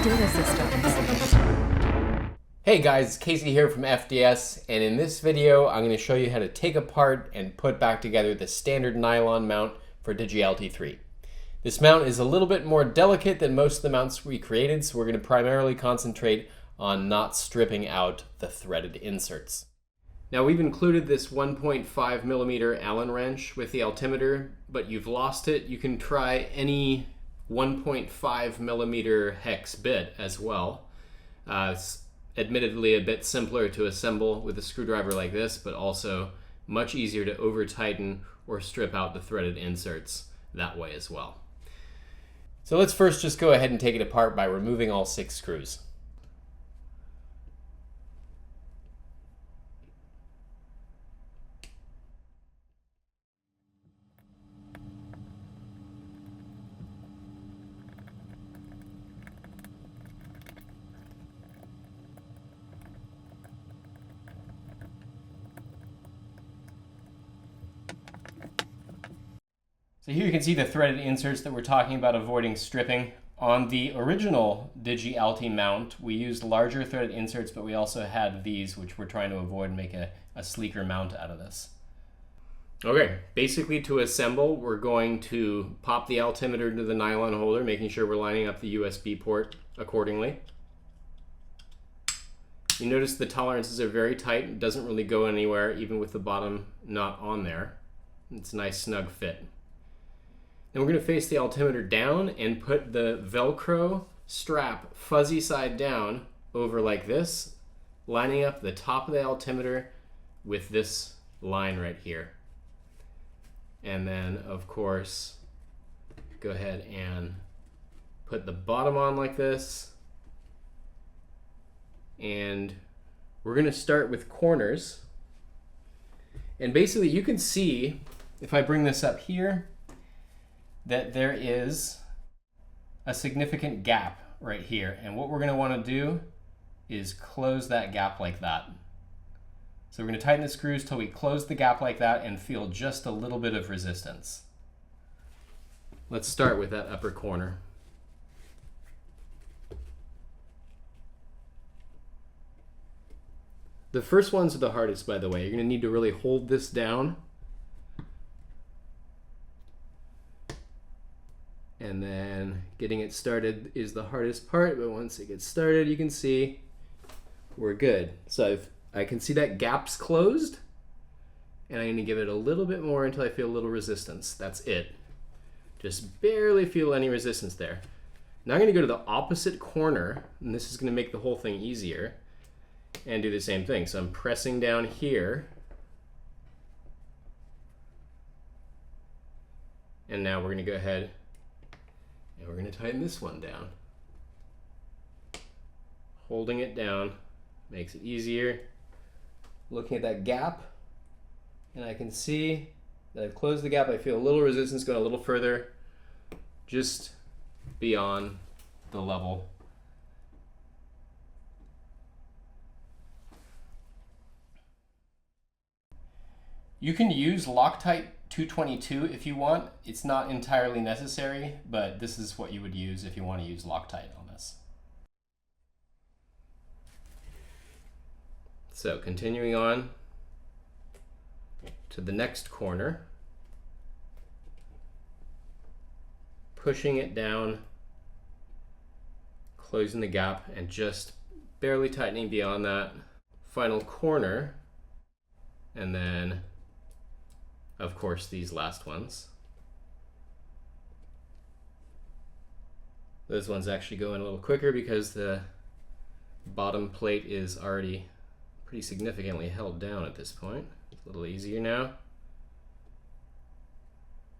Data Systems. Hey guys, Casey here from FDS, and in this video I'm going to show you how to take apart and put back together the standard nylon mount for DigiAlti 3. This mount is a little bit more delicate than most of the mounts we created, so we're going to primarily concentrate on not stripping out the threaded inserts. Now we've included this 1.5 millimeter Allen wrench with the altimeter, but you've lost it. You can try any 1.5 millimeter hex bit as well. It's admittedly a bit simpler to assemble with a screwdriver like this, but also much easier to over tighten or strip out the threaded inserts that way as well. So let's first just go ahead and take it apart by removing all 6 screws. So here you can see the threaded inserts that we're talking about avoiding stripping. On the original DigiAlti mount, we used larger threaded inserts, but we also had these, which we're trying to avoid and make a sleeker mount out of this. Okay, basically to assemble, we're going to pop the altimeter into the nylon holder, making sure we're lining up the USB port accordingly. You notice the tolerances are very tight. It doesn't really go anywhere, even with the bottom not on there. It's a nice snug fit. Then we're going to face the altimeter down and put the velcro strap fuzzy side down over like this, lining up the top of the altimeter with this line right here. And then, of course, go ahead and put the bottom on like this. And we're going to start with corners. And basically you can see, if I bring this up here, that there is a significant gap right here. And what we're going to want to do is close that gap like that. So we're going to tighten the screws till we close the gap like that and feel just a little bit of resistance. Let's start with that upper corner. The first ones are the hardest, by the way. You're going to need to really hold this down. And then getting it started is the hardest part, but once it gets started, you can see we're good. So I can see that gap's closed, and I'm going to give it a little bit more until I feel a little resistance. That's it. Just barely feel any resistance there. Now I'm going to go to the opposite corner, and this is going to make the whole thing easier, and do the same thing. So I'm pressing down here, and now we're going to go ahead and we're going to tighten this one down. Holding it down makes it easier. Looking at that gap, and I can see that I've closed the gap. I feel a little resistance going a little further, just beyond the level. You can use Loctite 222 if you want. It's not entirely necessary, but this is what you would use if you want to use Loctite on this. So continuing on to the next corner, pushing it down, closing the gap, and just barely tightening beyond that final corner, and then of course these last ones. Those ones actually go in a little quicker because the bottom plate is already pretty significantly held down at this point. It's a little easier now.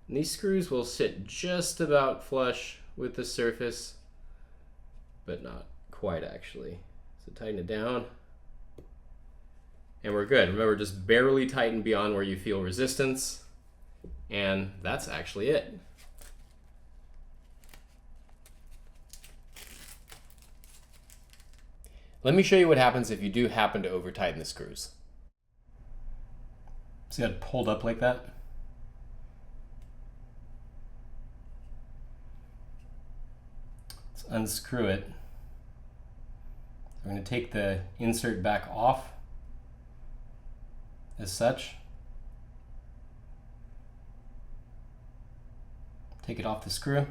And these screws will sit just about flush with the surface, but not quite actually. So tighten it down. And we're good. Remember, just barely tighten beyond where you feel resistance, and that's actually it. Let me show you what happens if you do happen to over tighten the screws. See how it pulled up like that? Let's unscrew it. I'm going to take the insert back off as such. Take it off the screw.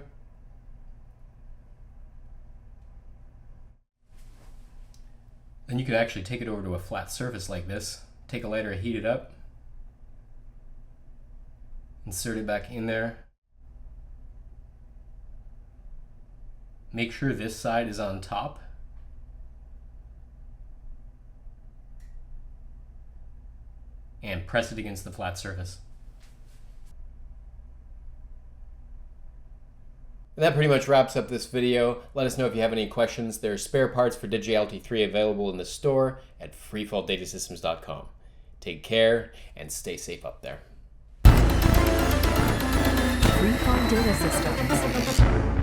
Then you could actually take it over to a flat surface like this. Take a lighter, heat it up. Insert it back in there. Make sure this side is on top. And press it against the flat surface. And that pretty much wraps up this video. Let us know if you have any questions. There are spare parts for DigiAlti 3 available in the store at freefalldatasystems.com. Take care and stay safe up there. Freefall Data Systems.